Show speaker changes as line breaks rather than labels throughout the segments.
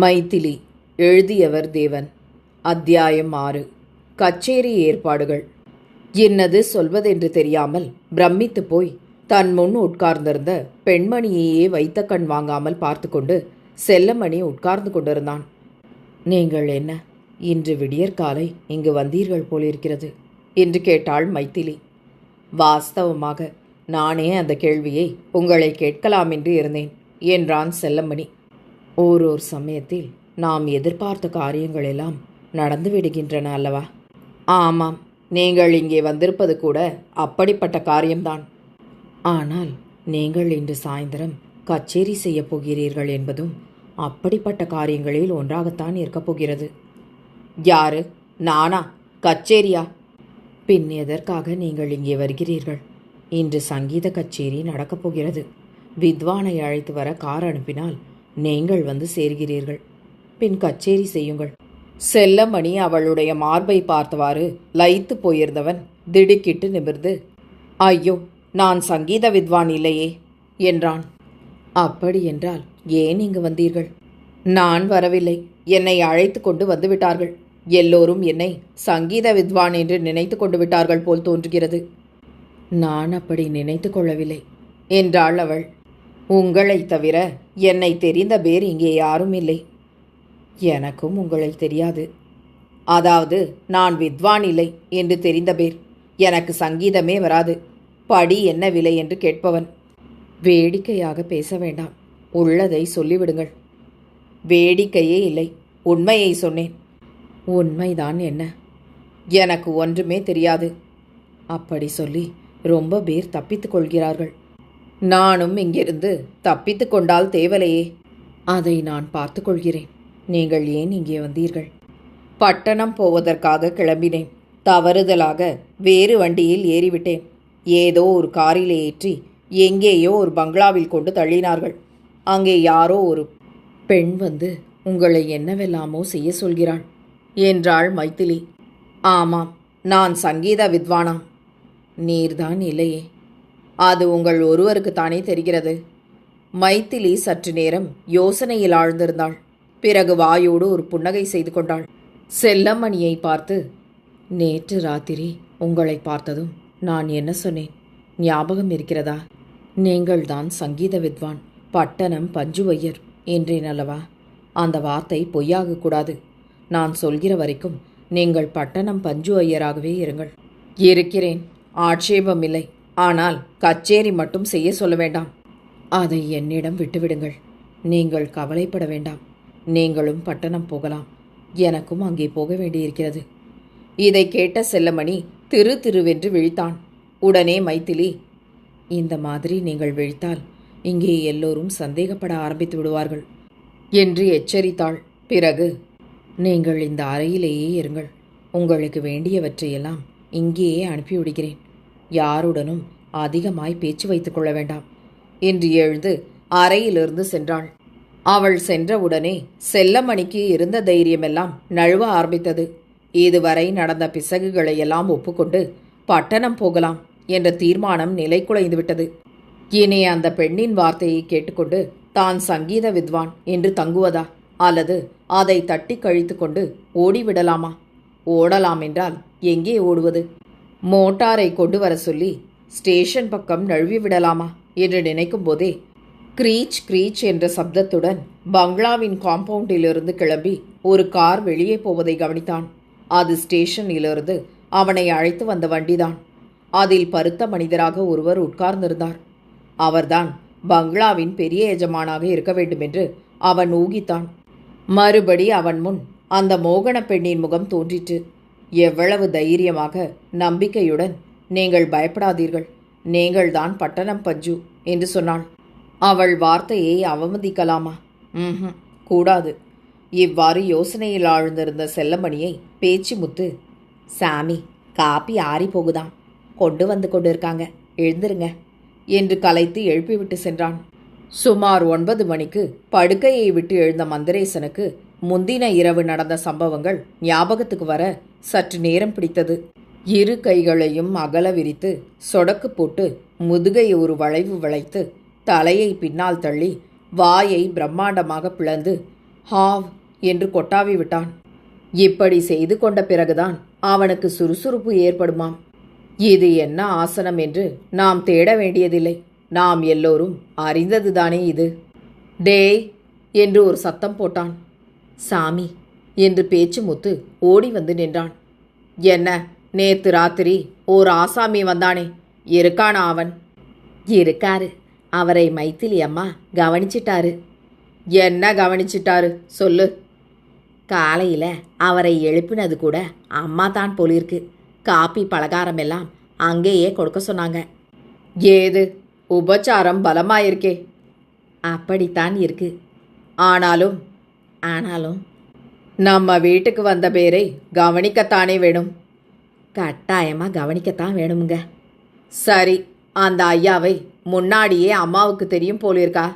மைதிலி. எழுதியவர் தேவன். அத்தியாயம் 6. கச்சேரி ஏற்பாடுகள். என்னது சொல்வதென்று தெரியாமல் பிரமித்து போய் தன் முன் உட்கார்ந்திருந்த பெண்மணியையே வைத்த கண் வாங்காமல் பார்த்து கொண்டு செல்லமணி உட்கார்ந்து கொண்டிருந்தான். நீங்கள் என்ன இன்று விடியற்காலை இங்கு வந்தீர்கள் போலிருக்கிறது என்று கேட்டாள் மைதிலி. வாஸ்தவமாக நானே அந்த கேள்வியை உங்களை கேட்கலாம் என்று இருந்தேன் என்றான் செல்லமணி. ஓரோர் சமயத்தில் நாம் எதிர்பார்த்த காரியங்கள் எல்லாம் நடந்து விடுகின்றன அல்லவா? ஆமாம், நீங்கள் இங்கே வந்திருப்பது கூட அப்படிப்பட்ட காரியம்தான். ஆனால் நீங்கள் இன்று சாயந்தரம் கச்சேரி செய்யப் போகிறீர்கள் என்பதும் அப்படிப்பட்ட காரியங்களில் ஒன்றாகத்தான் இருக்கப் போகிறது. யாரு? நானா? கச்சேரியா? பின் எதற்காக நீங்கள் இங்கே வருகிறீர்கள்? இன்று சங்கீத கச்சேரி நடக்கப் போகிறது. வித்வானை அழைத்து வர கார் அனுப்பினால் நீங்கள் வந்து சேர்கிறீர்கள். பின் கச்சேரி செய்யுங்கள். செல்லமணி அவளுடைய மார்பை பார்த்தவாறு லயித்து போயிருந்தவன் திடுக்கிட்டு நிமிர்ந்து, ஐயோ, நான் சங்கீத வித்வான் இல்லையே என்றான். அப்படி என்றால் ஏன் இங்கு வந்தீர்கள்? நான் வரவில்லை, என்னை அழைத்து கொண்டு வந்துவிட்டார்கள். எல்லோரும் என்னை சங்கீத வித்வான் என்று நினைத்து கொண்டு விட்டார்கள் போல் தோன்றுகிறது. நான் அப்படி நினைத்து கொள்ளவில்லை என்றாள் அவள். உங்களை தவிர என்னை தெரிந்த பேர் இங்கே யாரும் இல்லை. எனக்கும் உங்களை தெரியாது. அதாவது நான் வித்வான் இல்லை என்று தெரிந்த பேர். எனக்கு சங்கீதமே வராது. படி என்ன விலை என்று கேட்பவன். வேடிக்கையாக பேச வேண்டாம், உள்ளதை சொல்லிவிடுங்கள். வேடிக்கையே இல்லை, உண்மையை சொன்னேன். உண்மைதான் என்ன? எனக்கு ஒன்றுமே தெரியாது. அப்படி சொல்லி ரொம்ப பேர் தப்பித்துக் கொள்கிறார்கள். நானும் இங்கிருந்து தப்பித்து கொண்டால் தேவலையே. அதை நான் பார்த்து கொள்கிறேன். நீங்கள் ஏன் இங்கே வந்தீர்கள்? பட்டணம் போவதற்காக கிளம்பினேன். தவறுதலாக வேறு வண்டியில் ஏறிவிட்டேன். ஏதோ ஒரு காரிலே ஏற்றி எங்கேயோ ஒரு பங்களாவில் கொண்டு தள்ளினார்கள். அங்கே யாரோ ஒரு பெண் வந்து உங்களை என்னவெல்லாமோ செய்ய சொல்கிறாள் என்றாள் மைதிலி. ஆமாம், நான் சங்கீத வித்வானாம். நீர்தான் இல்லையே. அது உங்கள் ஒருவருக்குத்தானே தெரிகிறது. மைதிலி சற்று நேரம் யோசனையில் ஆழ்ந்திருந்தாள். பிறகு வாயோடு ஒரு புன்னகை செய்து கொண்டாள். செல்லமணியை பார்த்து, நேற்று ராத்திரி உங்களை பார்த்ததும் நான் என்ன சொன்னேன் ஞாபகம் இருக்கிறதா? நீங்கள்தான் சங்கீத வித்வான், பட்டணம் பஞ்சுவையர் என்றேன் அல்லவா? அந்த வார்த்தை பொய்யாகக்கூடாது. நான் சொல்கிற வரைக்கும் நீங்கள் பட்டணம் பஞ்சு ஐயராகவே இருங்கள். இருக்கிறேன், ஆட்சேபமில்லை. ஆனால் கச்சேரி மட்டும் செய்ய சொல்ல வேண்டாம். அதை என்னிடம் விட்டுவிடுங்கள். நீங்கள் கவலைப்பட வேண்டாம். நீங்களும் பட்டணம் போகலாம். எனக்கும் அங்கே போக வேண்டியிருக்கிறது. இதை கேட்ட செல்லமணி திரு திருவென்று விழித்தான். உடனே மைதிலி, இந்த மாதிரி நீங்கள் விழித்தால் இங்கே எல்லோரும் சந்தேகப்பட ஆரம்பித்து விடுவார்கள் என்று எச்சரித்தாள். பிறகு, நீங்கள் இந்த அறையிலேயே இருங்கள். உங்களுக்கு வேண்டியவற்றையெல்லாம் இங்கேயே அனுப்பிவிடுகிறேன். யாருடனும் அதிகமாய் பேச்சு வைத்துக் கொள்ள வேண்டாம் என்று எழுந்து அறையிலிருந்து சென்றாள். அவள் சென்றவுடனே செல்லமணிக்கு இருந்த தைரியமெல்லாம் நழுவ ஆரம்பித்தது. இதுவரை நடந்த பிசகுகளையெல்லாம் ஒப்புக்கொண்டு பட்டணம் போகலாம் என்ற தீர்மானம் நிலை குலைந்துவிட்டது. இனி அந்த பெண்ணின் வார்த்தையை கேட்டுக்கொண்டு தான் சங்கீத வித்வான் என்று தங்குவதா, அல்லது அதை தட்டி கழித்து கொண்டு ஓடிவிடலாமா? ஓடலாம் என்றால் எங்கே ஓடுவது? மோட்டாரை கொண்டு வர சொல்லி ஸ்டேஷன் பக்கம் நழுவி விடலாமா என்று நினைக்கும் போதே கிரீச் கிரீச் என்ற சப்தத்துடன் பங்களாவின் காம்பவுண்டிலிருந்து கிளம்பி ஒரு கார் வெளியே போவதை கவனித்தான். அது ஸ்டேஷனிலிருந்து அவனை அழைத்து வந்த வண்டிதான். அதில் பருத்த மனிதராக ஒருவர் உட்கார்ந்திருந்தார். அவர்தான் பங்களாவின் பெரிய எஜமானாக இருக்க வேண்டுமென்று அவன் ஊகித்தான். மறுபடி அவன் முன் அந்த மோகன பெண்ணின் முகம் தோன்றிற்று. எவ்வளவு தைரியமாக, நம்பிக்கையுடன், நீங்கள் பயப்படாதீர்கள், நீங்கள்தான் பட்டணம் பஞ்சு என்று சொன்னாள். அவள் வார்த்தையை அவமதிக்கலாமா? கூடாது. இவ்வாறு யோசனையில் ஆழ்ந்திருந்த செல்லமணியை பேச்சு முத்து, சாமி, காப்பி ஆறி போகுதாம், கொண்டு வந்து கொண்டு இருக்காங்க, எழுந்திருங்க என்று கலைத்து எழுப்பிவிட்டு சென்றான். சுமார் 9 மணிக்கு படுக்கையை விட்டு எழுந்த மந்திரேசனுக்கு முந்தின இரவு நடந்த சம்பவங்கள் ஞாபகத்துக்கு வர சற்று நேரம் பிடித்தது. இரு கைகளையும் அகல விரித்து சொடக்கு போட்டு முதுகை ஒரு வளைவு வளைத்து தலையை பின்னால் தள்ளி வாயை பிரம்மாண்டமாக பிளந்து ஹாவ் என்று கொட்டாவி விட்டான். இப்படி செய்து கொண்ட பிறகுதான் அவனுக்கு சுறுசுறுப்பு ஏற்படுமாம். இது என்ன ஆசனம் என்று நாம் தேட வேண்டியதில்லை. நாம் எல்லோரும் அறிந்ததுதானே இது. டேய் என்று ஒரு சத்தம் போட்டான். சாமி என்று பேச்சு முத்து ஓடி வந்து நின்றான். என்ன, நேத்து ராத்திரி ஓர் ஆசாமி வந்தானே, இருக்கானா அவன்? இருக்காரு. அவரை மைத்திலி அம்மா கவனிச்சிட்டாரு. என்ன கவனிச்சிட்டாரு சொல்லு. காலையில் அவரை எழுப்பினது கூட அம்மா தான் போலிருக்கு. காப்பி பலகாரம் எல்லாம் அங்கேயே கொடுக்க சொன்னாங்க. ஏது, உபச்சாரம் பலமாயிருக்கே. அப்படித்தான் இருக்கு. ஆனாலும் நம்ம வீட்டுக்கு வந்த பேரை கவனிக்கத்தானே வேணும். கட்டாயமாக கவனிக்கத்தான் வேணுமுங்க. சரி, அந்த ஐயாவை முன்னாடியே அம்மாவுக்கு தெரியும் போலிருக்கா?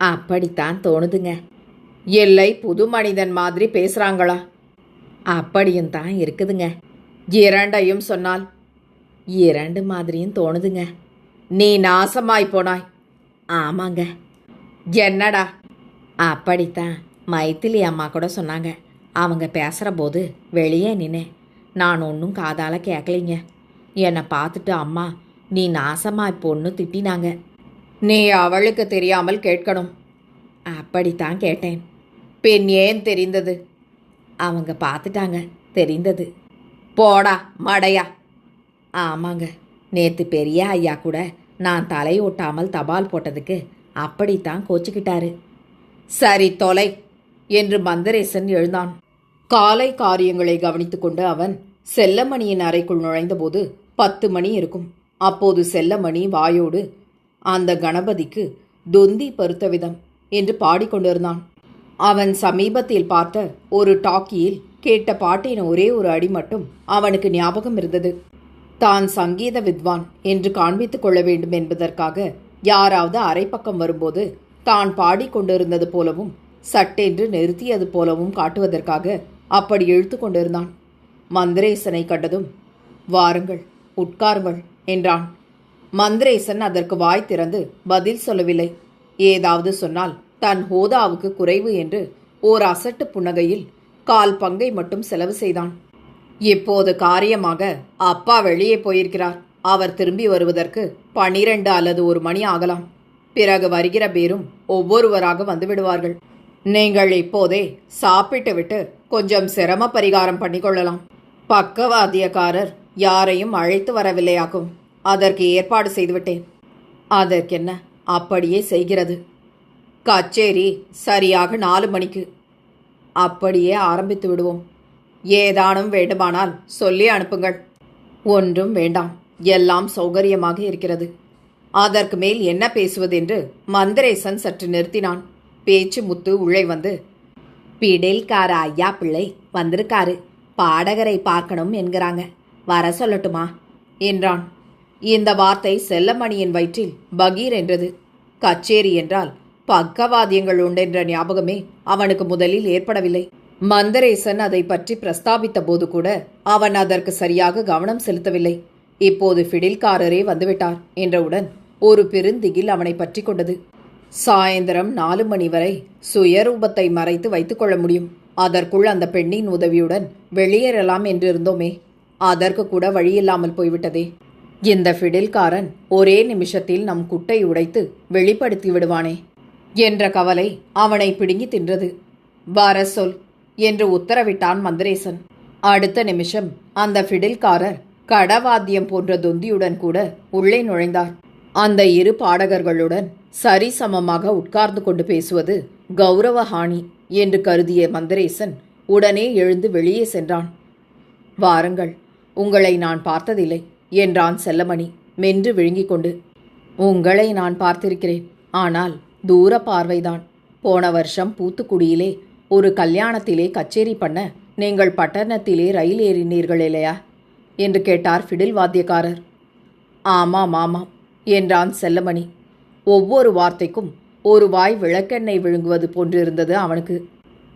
அப்படித்தான் தோணுதுங்க. இல்லை, புது மனிதன் மாதிரி பேசுகிறாங்களா? அப்படியும் தான் இருக்குதுங்க. இரண்டையும் சொன்னால்? இரண்டு மாதிரியும் தோணுதுங்க. நீ நாசமாய் போனாய். ஆமாங்க. என்னடா? அப்படித்தான் மைத்திலி அம்மா கூட சொன்னாங்க. அவங்க பேசுகிற போது வெளியே நின்னேன். நான் ஒன்றும் காதால் கேட்கலிங்க. என்னை பார்த்துட்டு அம்மா நீ நாசமாய் பொண்ணு திட்டினாங்க. நீ அவளுக்கு தெரியாமல் கேட்கணும். அப்படித்தான் கேட்டேன். பெண் ஏன் தெரிந்தது? அவங்க பார்த்துட்டாங்க, தெரிந்தது. போடா மடையா. ஆமாங்க, நேற்று பெரிய ஐயா கூட நான் தலையோட்டாமல் தபால் போட்டதுக்கு அப்படித்தான் கோச்சிக்கிட்டாரு. சரி தொலை என்று மந்தரேசன் எழுந்தான். காலை காரியங்களை கவனித்து கொண்டு அவன் செல்லமணியின் அறைக்குள் நுழைந்தபோது 10 மணி இருக்கும். அப்போது செல்லமணி வாயோடு அந்த கணபதிக்கு தொந்தி பருத்த விதம் என்று பாடிக்கொண்டிருந்தான். அவன் சமீபத்தில் பார்த்த ஒரு டாக்கியில் கேட்ட பாட்டின் ஒரே ஒரு அடி மட்டும் அவனுக்கு ஞாபகம் இருந்தது. தான் சங்கீத வித்வான் என்று காண்பித்துக் கொள்ள வேண்டும் என்பதற்காக யாராவது அரைப்பக்கம் வரும்போது தான் பாடிக்கொண்டிருந்தது போலவும் சட்டென்று நிறுத்தியது போலவும் காட்டுவதற்காக அப்படி இழுத்து கொண்டிருந்தான். மந்திரேசனை கண்டதும் வாருங்கள், உட்காருங்கள் என்றான். மந்திரேசன் அதற்கு வாய் திறந்து பதில் சொல்லவில்லை. ஏதாவது சொன்னால் தன் ஹோதாவுக்கு குறைவு என்று ஓர் அசட்டு புன்னகையில் 1/4 பங்கை மட்டும் செலவு செய்தான். இப்போது காரியமாக அப்பா வெளியே போயிருக்கிறார். அவர் திரும்பி வருவதற்கு 12 அல்லது 1 மணி ஆகலாம். பிறகு வருகிற பேரும் ஒவ்வொருவராக வந்துவிடுவார்கள். நீங்கள் இப்போதே சாப்பிட்டு விட்டு கொஞ்சம் சிரம பரிகாரம் பண்ணிக்கொள்ளலாம். பக்கவாத்தியக்காரர் யாரையும் அழைத்து வரவில்லையாக்கும். அதற்கு ஏற்பாடு செய்துவிட்டேன். அதற்கென்ன, அப்படியே செய்கிறது. கச்சேரி சரியாக 4 மணிக்கு. அப்படியே ஆரம்பித்து விடுவோம். ஏதானும் வேண்டுமானால் சொல்லி அனுப்புங்கள். ஒன்றும் வேண்டாம், எல்லாம் சௌகரியமாக இருக்கிறது. அதற்கு மேல் என்ன பேசுவதென்று மந்திரேசன் சற்று நிறுத்தினான். பேச்சு முத்து உள்ளே வந்து, பிடேல்கார ஐயா பிள்ளை வந்திருக்காரு, பாடகரை பார்க்கணும் என்கிறாங்க, வர சொல்லட்டுமா என்றான். இந்த வார்த்தை செல்லமணியின் வயிற்றில் பகீர் என்றது. கச்சேரி என்றால் பக்கவாத்தியங்கள் உண்டென்ற ஞாபகமே அவனுக்கு முதலில் ஏற்படவில்லை. மந்தரேசன் அதை பற்றி பிரஸ்தாபித்த போது கூட அவன் அதற்கு சரியாக கவனம் செலுத்தவில்லை. இப்போது ஃபிடில்காரரே வந்துவிட்டார் என்றவுடன் ஒரு பெருந்திகில் அவனை பற்றி கொண்டது. சாயந்தரம் 4 மணி வரை சுயரூபத்தை மறைத்து வைத்துக் கொள்ள முடியும். அதற்குள் அந்த பெண்ணின் உதவியுடன் வெளியேறலாம் என்றிருந்தோமே, அதற்கு கூட வழியில்லாமல் போய்விட்டதே. இந்த ஃபிடில்காரன் ஒரே நிமிஷத்தில் நம் குட்டை உடைத்து வெளிப்படுத்தி விடுவானே என்ற கவலை அவனை பிடுங்கி தின்றது. வர சொல் என்று உத்தரவிட்டான் மந்திரேசன். அடுத்த நிமிஷம் அந்த ஃபிடில்காரர் கடவாத்தியம் போன்ற தொந்தியுடன் கூட உள்ளே நுழைந்தார். அந்த 2 பாடகர்களுடன் சரிசமமாக உட்கார்ந்து கொண்டு பேசுவது கௌரவஹானி என்று கருதிய மந்திரேசன் உடனே எழுந்து வெளியே சென்றான். வாருங்கள், உங்களை நான் பார்த்ததில்லை என்றான் செல்லமணி மென்று விழுங்கிக் கொண்டு. உங்களை நான் பார்த்திருக்கிறேன், ஆனால் தூர பார்வைதான். போன வருஷம் பூத்துக்குடியிலே ஒரு கல்யாணத்திலே கச்சேரி பண்ண நீங்கள் பட்டணத்திலே ரயில் ஏறினீர்கள் இல்லையா என்று கேட்டார் ஃபிடில் வாத்தியக்காரர். ஆமாம் ஆமாம் என்றான் செல்லமணி. ஒவ்வொரு வார்த்தைக்கும் ஒரு வாய் விளக்கெண்ணெய் விழுங்குவது போன்றிருந்தது அவனுக்கு.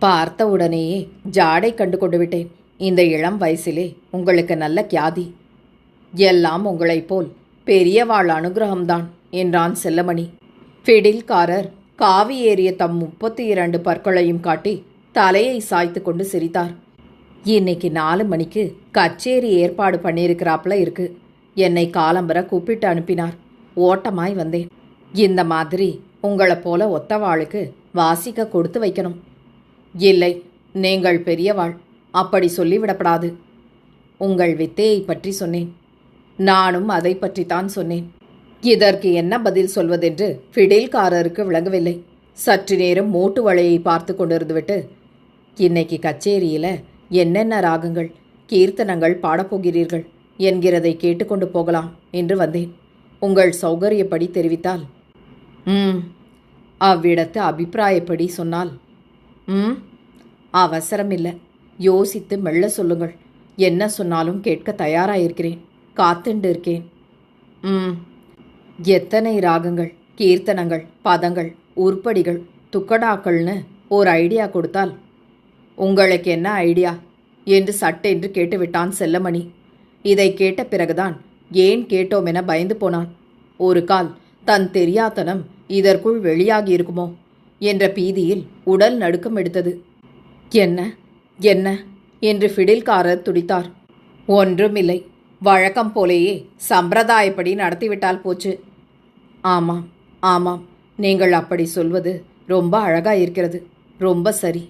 பார்த்தவுடனேயே ஜாடை கண்டு கொண்டு விட்டேன். இந்த இளம் வயசிலே உங்களுக்கு நல்ல கியாதி. எல்லாம் உங்களைப் போல் பெரியவாள் அனுகிரகம்தான் என்றான் செல்லமணி. ஃபிடில்காரர் காவி ஏறிய தம் 32 பற்களையும் காட்டி தலையை சாய்த்து கொண்டு சிரித்தார். இன்னைக்கு 4 மணிக்கு கச்சேரி ஏற்பாடு பண்ணியிருக்கிறாப்புல இருக்கு. என்னை காலம்பர கூப்பிட்டு அனுப்பினார். ஓட்டமாய் வந்தேன். இந்த மாதிரி உங்களை போல ஒத்தவாளுக்கு வாசிக்க கொடுத்து வைக்கணும். இல்லை, நீங்கள் பெரியவாள், அப்படி சொல்லிவிடப்படாது. உங்கள் வித்தையை பற்றி சொன்னேன். நானும் அதை பற்றித்தான் சொன்னேன். இதற்கு என்ன பதில் சொல்வதென்று ஃபிடேல்காரருக்கு விளங்கவில்லை. சற்று நேரம் மூட்டு வளையை பார்த்து கொண்டிருந்துவிட்டு, இன்னைக்கு கச்சேரியில் என்னென்ன ராகங்கள் கீர்த்தனங்கள் பாடப்போகிறீர்கள் என்கிறதை கேட்டுக்கொண்டு போகலாம் என்று வந்தேன். உங்கள் சௌகரியப்படி தெரிவித்தால். அவ்விடத்து அபிப்பிராயப்படி சொன்னால். அவசரமில்லை, யோசித்து மெல்ல சொல்லுங்கள். என்ன சொன்னாலும் கேட்க தயாராயிருக்கிறேன். காத்துண்டு இருக்கேன். எத்தனை ராகங்கள் கீர்த்தனங்கள் பதங்கள் உருப்படிகள் துக்கடாக்கள்னு ஒரு ஐடியா கொடுத்தால். உங்களுக்கு என்ன ஐடியா என்று சட்டென்று கேட்டுவிட்டான் செல்லமணி. இதை கேட்ட பிறகுதான் ஏன் கேட்டோம் என பயந்து போனான். ஒரு கால் தன் தெரியாத்தனம் இதற்குள் வெளியாகி இருக்குமோ என்ற பீதியில் உடல் நடுக்கம் எடுத்தது. என்ன என்ன என்று ஃபிடில்காரர் துடித்தார். ஒன்றுமில்லை, வழக்கம் போலேயே சம்பிரதாயப்படி நடத்திவிட்டால் போச்சு. ஆமாம் ஆமாம், நீங்கள் அப்படி சொல்வது ரொம்ப அழகாயிருக்கிறது. ரொம்ப சரி.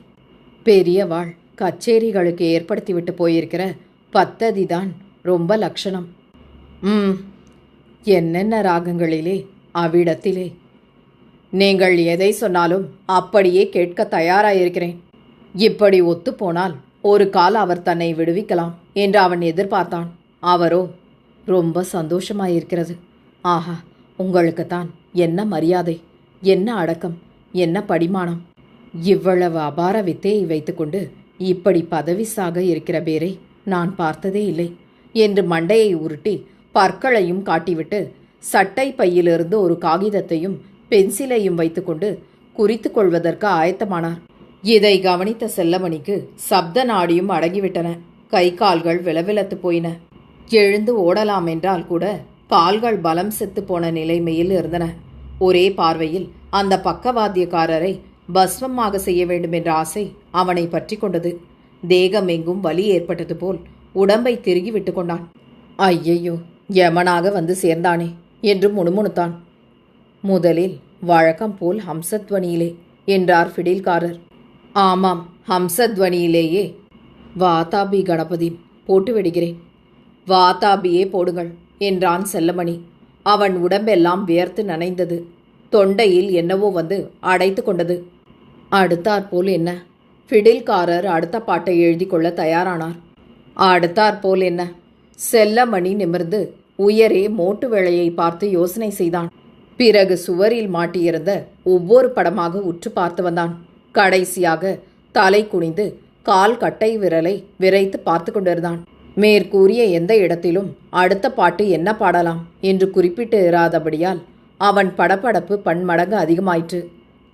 பெரியவாள் கச்சேரிகளுக்கு ஏற்படுத்திவிட்டு போயிருக்கிற பத்ததிதான் ரொம்ப லட்சணம். என்னென்ன ராகங்களிலே அவ்விடத்திலே. நீங்கள் எதை சொன்னாலும் அப்படியே கேட்க தயாராயிருக்கிறேன். இப்படி ஒத்துப்போனால் ஒரு கால் அவர் தன்னை விடுவிக்கலாம் என்று அவன் எதிர்பார்த்தான். அவரோ ரொம்ப சந்தோஷமாயிருக்கிறது. ஆஹா, உங்களுக்குத்தான் என்ன மரியாதை, என்ன அடக்கம், என்ன படிமானம். இவ்வளவு அபார வித்தையை வைத்துக்கொண்டு இப்படி பதவிசாக இருக்கிற பேரை நான் பார்த்ததே இல்லை என்று மண்டையை உருட்டி பற்களையும் காட்டிவிட்டு சட்டை பையிலிருந்து ஒரு காகிதத்தையும் பென்சிலையும் வைத்துக்கொண்டு குறித்து கொள்வதற்கு ஆயத்தமானார். இதை கவனித்த செல்லமணிக்கு சப்த நாடியும் அடங்கிவிட்டன. கை கால்கள் விலவிலத்து போயின. எழுந்து ஓடலாம் என்றால் கூட கால்கள் பலம் செத்து போன நிலைமையில் இருந்தன. ஒரே பார்வையில் அந்த பக்கவாத்தியக்காரரை பஸ்வமாக செய்ய வேண்டும் என்ற ஆசை அவனை பற்றி கொண்டது. தேகம் எங்கும் வலி ஏற்பட்டது போல் உடம்பை திருகி விட்டு கொண்டான். ஐயையோ, யமனாக வந்து சேர்ந்தானே என்று முணுமுணுத்தான். முதலில் வழக்கம் போல் ஹம்சத்வனியிலே என்றார் ஃபிடில்காரர். ஆமாம், ஹம்சத்வனியிலேயே. வாதாபி கணபதி போட்டு விடுகிறேன். வாதாபியே போடுங்கள் என்றான் செல்லமணி. அவன் உடம்பெல்லாம் வியர்த்து நனைந்தது. தொண்டையில் என்னவோ வந்து அடைத்து கொண்டது. அடுத்தாற்போல் என்ன? ஃபிடில்காரர் அடுத்த பாட்டை எழுதி கொள்ள தயாரானார். அடுத்தாற்போல் என்ன? செல்லமணி நிமிர்ந்து உயரே மோட்டு வேளையை பார்த்து யோசனை செய்தான். பிறகு சுவரில் மாட்டியிருந்த ஒவ்வொரு படமாக உற்று பார்த்து வந்தான். கடைசியாக தலை குனிந்து கால் கட்டை விரலை விரைத்து பார்த்து கொண்டிருந்தான். மேற்கூறிய எந்த இடத்திலும் அடுத்த பாட்டு என்ன பாடலாம் என்று குறிப்பிட்டு இராதபடியால் அவன் படபடப்பு பன்மடங்கு அதிகமாயிற்று.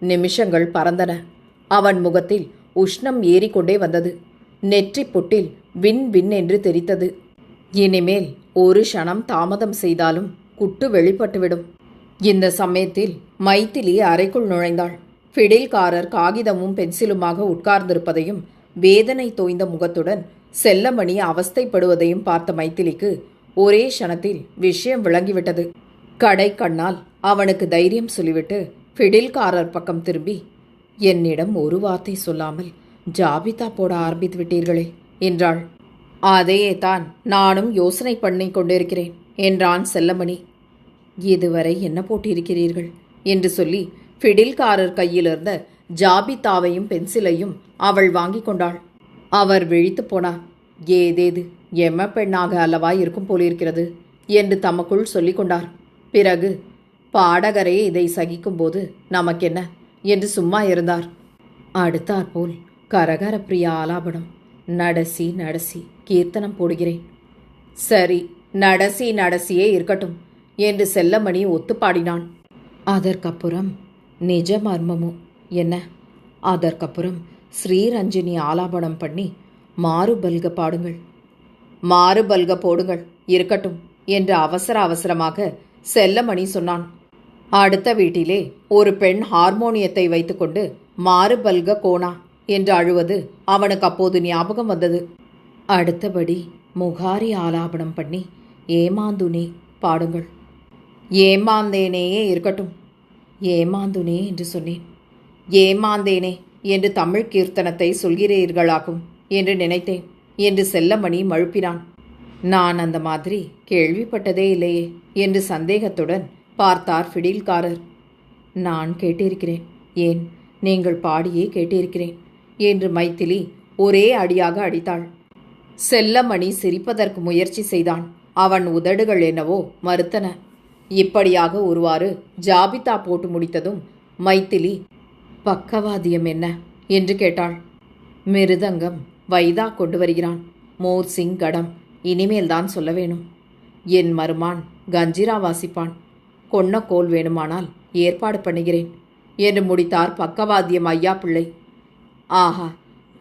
நிமிஷங்கள் பறந்தன. அவன் முகத்தில் உஷ்ணம் ஏறிக்கொண்டே வந்தது. நெற்றி பொட்டில் வின் வின் என்று தெரித்தது. இனிமேல் ஒரு க்ஷணம் தாமதம் செய்தாலும் குட்டு வெளிப்பட்டுவிடும். இந்த சமயத்தில் மைதிலி அறைக்குள் நுழைந்தாள். ஃபிடில்காரர் காகிதமும் பென்சிலுமாக உட்கார்ந்திருப்பதையும் வேதனை தோய்ந்த முகத்துடன் செல்லமணி அவஸ்தைப்படுவதையும் பார்த்த மைதிலிக்கு ஒரே க்ஷணத்தில் விஷயம் விளங்கிவிட்டது. கடை கண்ணால் அவனுக்கு தைரியம் சொல்லிவிட்டு ஃபிடில்காரர் பக்கம் திரும்பி, என்னிடம் ஒரு வார்த்தை சொல்லாமல் ஜாபிதா போட ஆரம்பித்து விட்டீர்களே என்றாள். அதையே தான் நானும் யோசனை பண்ணி கொண்டிருக்கிறேன் என்றான் செல்லமணி. இதுவரை என்ன போட்டிருக்கிறீர்கள் என்று சொல்லி ஃபிடில்காரர் கையிலிருந்த ஜாபிதாவையும் பென்சிலையும் அவள் வாங்கி கொண்டாள். அவர் விழித்து போனார். ஏதேது எம்ம பெண்ணாக அல்லவா இருக்கும் போலிருக்கிறது என்று தமக்குள் சொல்லிக் கொண்டார். பிறகு பாடகரே இதை சகிக்கும்போது நமக்கென்ன என்று சும்மா இருந்தார். அடுத்தாற்போல் கரகர பிரியா ஆலாபனம், நடசி நடசி கீர்த்தனம் போடுகிறேன். சரி, நடசி நடசியே இருக்கட்டும் என்று செல்லமணி ஒத்துப்பாடினான். அதற்கப்புறம் நிஜ மர்மமோ என்ன? அதற்கப்புறம் ஸ்ரீரஞ்சினி ஆலாபனம் பண்ணி மாறுபல்க பாடுங்கள். மாறுபல்க போடுங்கள் இருக்கட்டும் என்று அவசர அவசரமாக செல்லமணி சொன்னான். அடுத்த வீட்டிலே ஒரு பெண் ஹார்மோனியத்தை வைத்துக்கொண்டு மாறுபல்க கோணா என்று அழுவது அவனுக்கு அப்போது ஞாபகம் வந்தது. அடுத்தபடி முகாரி ஆலாபனம் பண்ணி ஏமாந்துனே பாடுங்கள். ஏமாந்தேனேயே இருக்கட்டும். ஏமாந்துனே என்று சொன்னேன். ஏமாந்தேனே என்று தமிழ் கீர்த்தனத்தை சொல்கிறீர்களாகும் என்று நினைத்தேன் என்று செல்லமணி மழுப்பினான். நான் அந்த மாதிரி கேள்விப்பட்டதே இல்லையே என்று சந்தேகத்துடன் பார்த்தார் ஃபிடில்காரர். நான் கேட்டிருக்கிறேன். ஏன், நீங்கள் பாடியே கேட்டிருக்கிறேன் என்று மைதிலி ஒரே அடியாக அடித்தாள். செல்லமணி சிரிப்பதற்கு முயற்சி செய்தான். அவன் உதடுகள் என்னவோ மறுத்தன. இப்படியாக ஒருவாறு ஜாபிதா போட்டு முடித்ததும் மைதிலி பக்கவாதியம் என்ன என்று கேட்டாள். மிருதங்கம் வைதா கொண்டு வருகிறான். மோர்சிங் கடம் இனிமேல்தான் சொல்ல வேணும். என் மருமான் கஞ்சிரா வாசிப்பான். கொன்ன கோல் வேணுமானால் ஏற்பாடு பண்ணுகிறேன் என்று முடித்தார் பக்கவாத்தியம் ஐயா பிள்ளை. ஆஹா,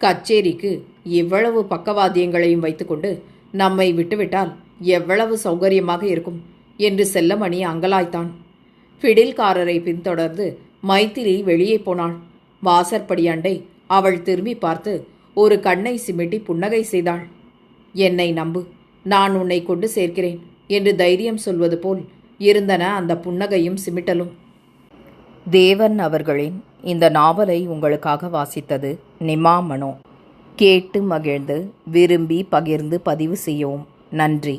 கச்சேரிக்கு இவ்வளவு பக்கவாத்தியங்களையும் வைத்துக்கொண்டு நம்மை விட்டுவிட்டால் எவ்வளவு சௌகரியமாக இருக்கும் என்று செல்லமணி அங்கலாய்த்தான். ஃபிடில்காரரை பின்தொடர்ந்து மைதிலி வெளியே போனாள். வாசற்படி அண்டை அவள் திரும்பி பார்த்து ஒரு கண்ணை சிமிட்டி புன்னகை செய்தாள். என்னை நம்பு, நான் உன்னை கொண்டு சேர்க்கிறேன் என்று தைரியம் சொல்வது போல் இருந்தன அந்த புன்னகையும் சிமிட்டலும். தேவன் அவர்களின் இந்த நாவலை உங்களுக்காக வாசித்தது நிமா மனோ. கேட்டு மகிழ்ந்து விரும்பி பகிர்ந்து பதிவு செய்யவும். நன்றி.